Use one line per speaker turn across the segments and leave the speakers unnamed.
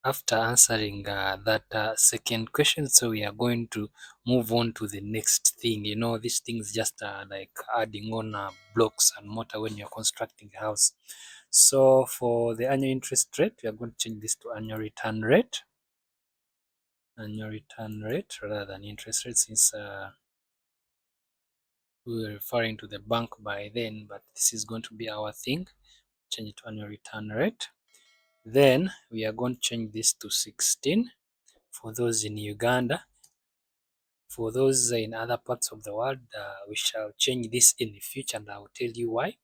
after answering that second question, so we are going to move on to the next thing. You know, these things just like adding on blocks and mortar when you're constructing a house. So for the annual interest rate, we are going to change this to annual return rate. Annual return rate rather than interest rate, since we were referring to the bank by then, but this is going to be our thing. Change it to annual return rate. Then we are going to change this to 16 for those in Uganda. For those in other parts of the world, we shall change this in the future, and I will tell you why.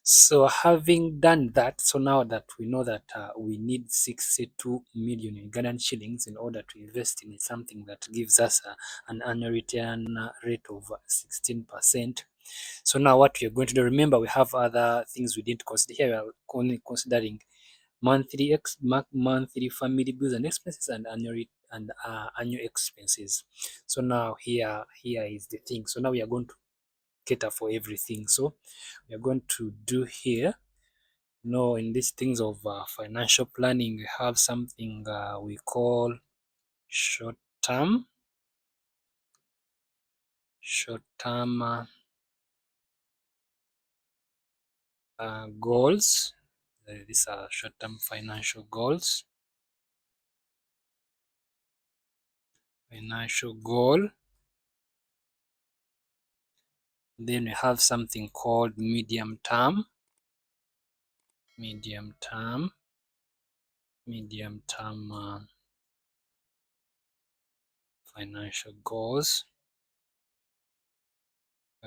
So having done that, so now that we know that we need 62 million Ugandan shillings in order to invest in something that gives us an annual return rate of 16%. So now what we are going to do, remember we have other things we didn't consider here. We are only considering monthly family bills and expenses and annual expenses. So now here is the thing. So now we are going to cater for everything. So we are going to do here. In these things of financial planning, we have something we call short-term goals. These are short-term financial goals. Financial goal. Then we have something called medium-term financial goals.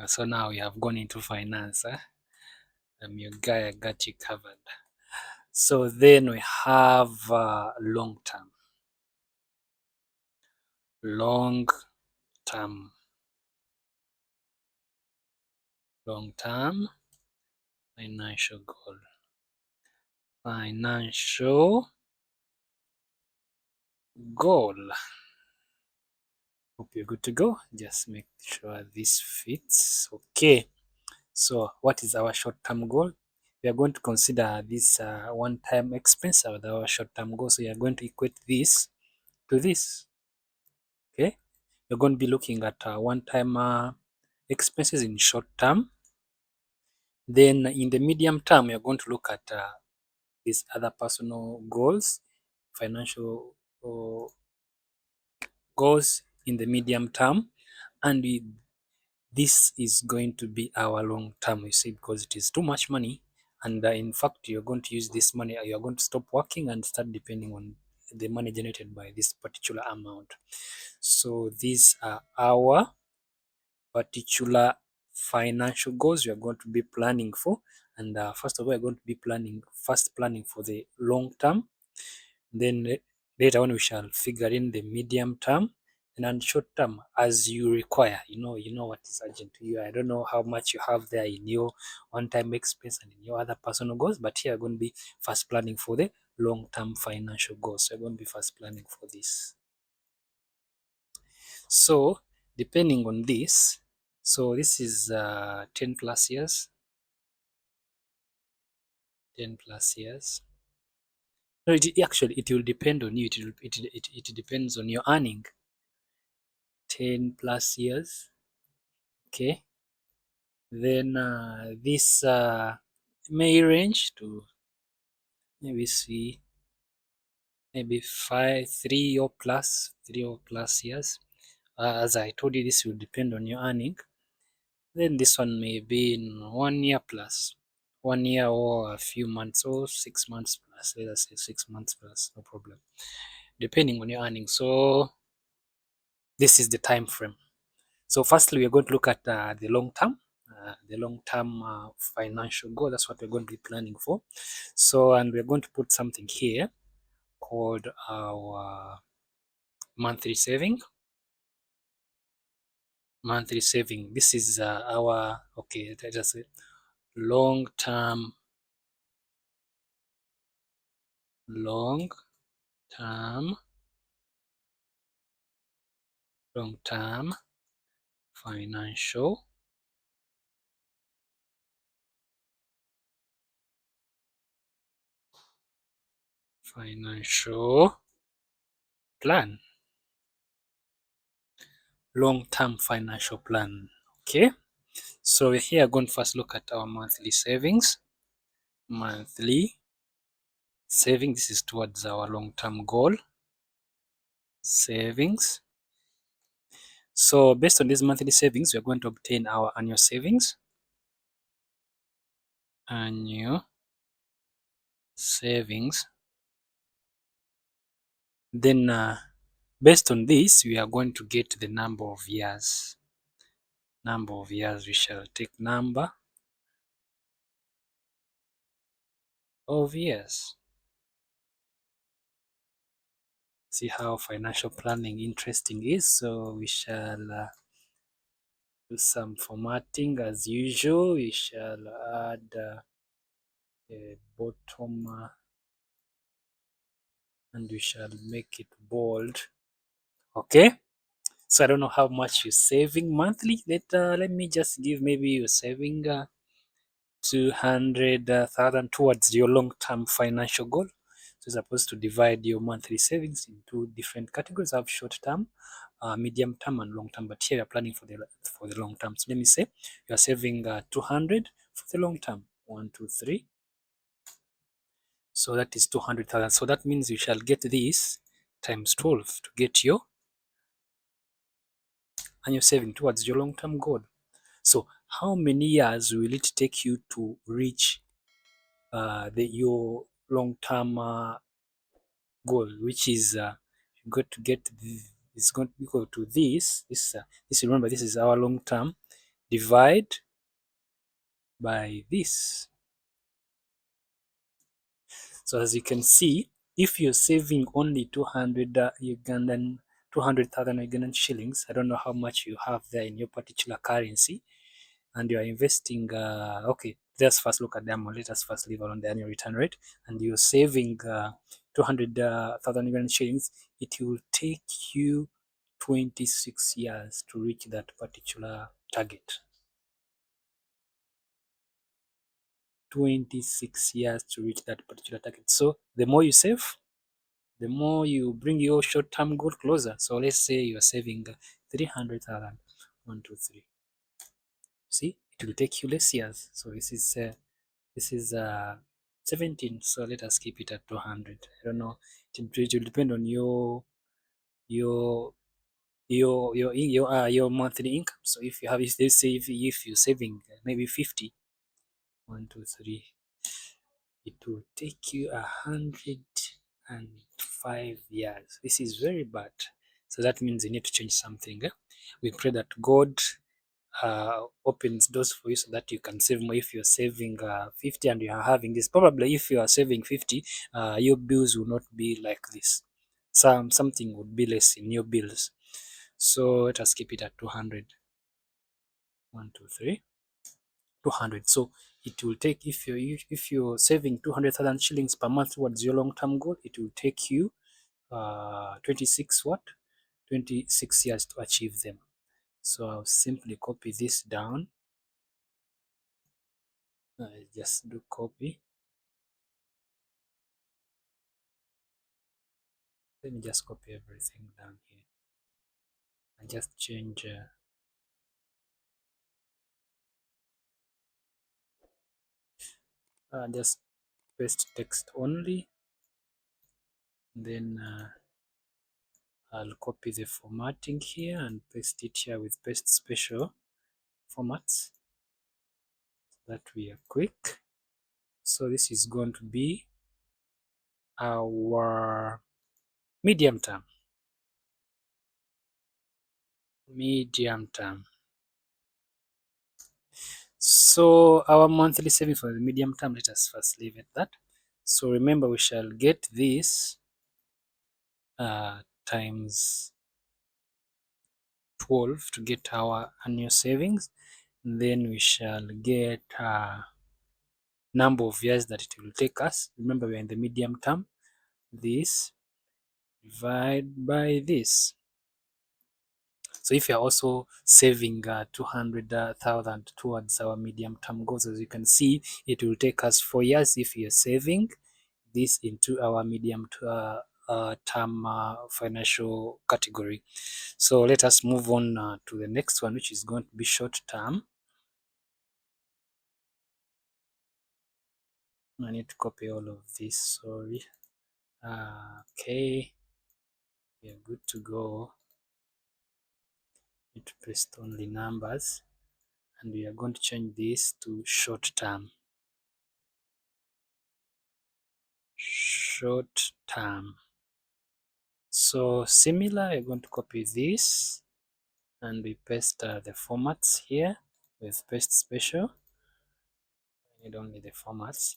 So now we have gone into finance. I'm your guy, I got you covered. So then we have long-term financial goal. Hope you're good to go. Just make sure this fits. Okay. So what is our short-term goal? We are going to consider this one-time expense as our short-term goal. So we are going to equate this to this. Okay. We're going to be looking at one-time expenses in short term. Then in the medium term, we are going to look at these other personal goals, financial goals in the medium term, and this is going to be our long term, you see, because it is too much money, and in fact you're going to use this money, you're going to stop working and start depending on the money generated by this particular amount. So these are our particular financial goals we are going to be planning for, and first of all, we're going to be planning for the long term. Then later on we shall figure in the medium term, and short term as you require. You know what is urgent to you. I don't know how much you have there in your one-time expense and in your other personal goals, but here we're going to be first planning for the long-term financial goals. So we're going to be first planning for this. So depending on this, so this is 10 plus years. 10 plus years. No, it will depend on you. It depends on your earning. 10 plus years. Okay. Then this may range to maybe 3 or plus years. As I told you, this will depend on your earning. Then this one may be in 1 year plus. 1 year or a few months or 6 months plus. Let us say 6 months plus, no problem. Depending on your earnings. So this is the time frame. So firstly, we are going to look at the long term. Financial goal. That's what we're going to be planning for. So, and we're going to put something here called our monthly saving. This is our, okay, let us say long-term financial plan. Long-term financial plan. Okay, so we're here going to first look at our monthly savings. Monthly saving, this is towards our long-term goal. Savings. So based on these monthly savings, we're going to obtain our annual savings. Annual savings. Then based on this, we are going to get the number of years. Number of years, we shall take number of years. See how financial planning interesting is. So we shall do some formatting as usual. We shall add a bottom and we shall make it bold. Okay. So I don't know how much you're saving monthly. Let me just give, maybe you're saving 200,000 towards your long-term financial goal. So you're supposed to divide your monthly savings into different categories. I have short-term, medium-term, and long-term. But here you're planning for the long term. So let me say you are saving 200 for the long term. 1, 2, 3. So that is 200,000. So that means you shall get this times 12 to get your annual saving towards your long-term goal. So how many years will it take you to reach your long-term goal, which is you got to get is going to equal to this. This, remember, this is our long-term. Divide by this. So as you can see, if you're saving only 200,000 Ugandan shillings, I don't know how much you have there in your particular currency, and you are investing, okay, let's first look at the amount. Let us first leave on the annual return rate, and you're saving 200,000 Ugandan shillings. It will take you 26 years to reach that particular target. 26 years to reach that particular target. So the more you save, the more you bring your short-term goal closer. So let's say you're saving 300,000. 1, 2, 3. See, it will take you less years. So this is 17. So let us keep it at 200. I don't know. It will depend on your monthly income. So if you have, if they say if you're saving maybe 50, 1, 2, 3, it will take you 105 years. This is very bad. So that means you need to change something. We pray that God opens doors for you so that you can save more. If you're saving 50 and you are having this, probably if you are saving 50, your bills will not be like this. Something would be less in your bills. So let us keep it at 200. 1, 2, 3. 200. So it will take, if you're saving 200,000 shillings per month towards your long-term goal, it will take you 26 years to achieve them. So I'll simply copy this down. Just do copy. Let me just copy everything down here and just change just paste text only. Then I'll copy the formatting here and paste it here with paste special formats so that we are quick. So this is going to be our medium term. So our monthly saving for the medium term, let us first leave it that. So remember, we shall get this times 12 to get our annual savings. Then we shall get number of years that it will take us. Remember, we're in the medium term. This divide by this. So if you're also saving 200,000 towards our medium term goals, as you can see, it will take us 4 years if you're saving this into our medium term financial category. So let us move on to the next one, which is going to be short term. I need to copy all of this, sorry. Okay, we are good to go. Need to paste only numbers, and we are going to change this to short term. Short term. So similar, we're going to copy this and we paste the formats here with paste special. I need only the formats.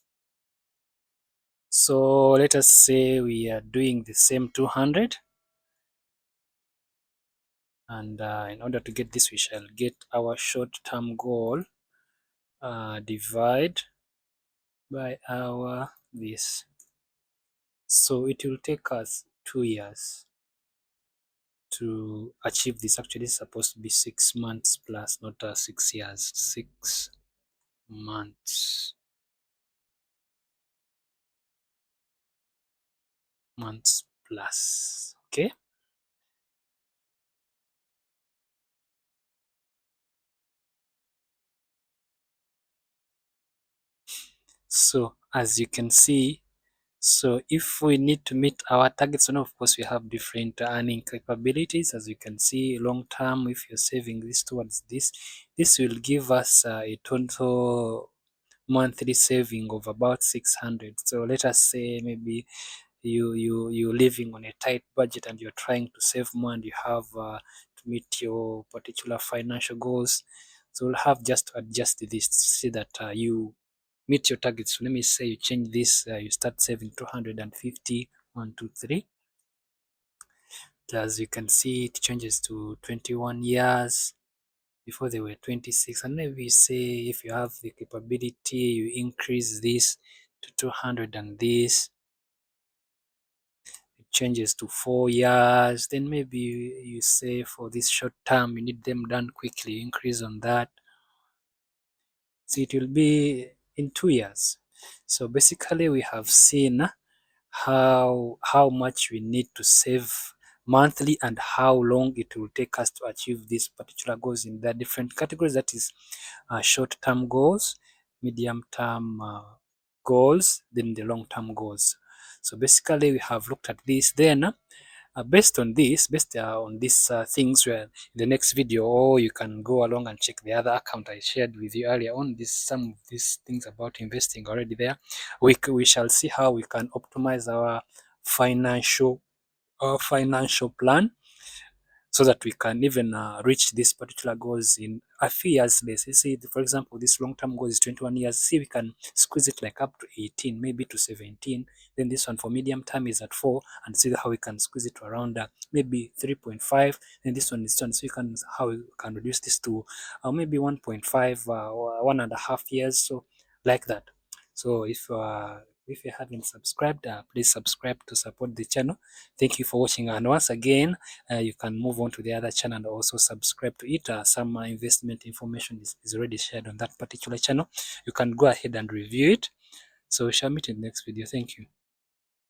So let us say we are doing the same 200, and in order to get this, we shall get our short-term goal, divide by our this. So it will take us 2 years to achieve this. Actually, it's supposed to be 6 months plus, not 6 years. 6 months plus. Okay. So as you can see, so if we need to meet our targets, and of course we have different earning capabilities. As you can see, long term, if you're saving this towards this will give us a total monthly saving of about 600. So let us say maybe you're living on a tight budget and you're trying to save more, and you have to meet your particular financial goals. So we'll have just to adjust this to see that you meet your targets. So let me say you change this, you start saving 250, 1, 2, 3. As you can see, it changes to 21 years. Before they were 26, and maybe say if you have the capability, you increase this to 200, and this it changes to 4 years. Then maybe you say for this short term, you need them done quickly, increase on that. So it will be in 2 years. So basically we have seen how much we need to save monthly and how long it will take us to achieve these particular goals in the different categories. That is short-term goals, medium-term goals, then the long-term goals. So basically we have looked at this. Then based on these things, where in the next video, or you can go along and check the other account I shared with you earlier on, some of these things about investing already there. We shall see how we can optimize our financial plan, so that we can even reach these particular goals in a few years less. You see, for example, this long-term goal is 21 years. See, we can squeeze it like up to 18, maybe to 17. Then this one for medium term is at 4, and see how we can squeeze it to around maybe 3.5. Then this one is done. So how we can reduce this to maybe 1.5 or 1.5 years. So like that. So if you haven't subscribed, please subscribe to support the channel. Thank you for watching, and once again, you can move on to the other channel and also subscribe to it. Some investment information is already shared on that particular channel. You can go ahead and review it. So we shall meet in the next video. Thank you.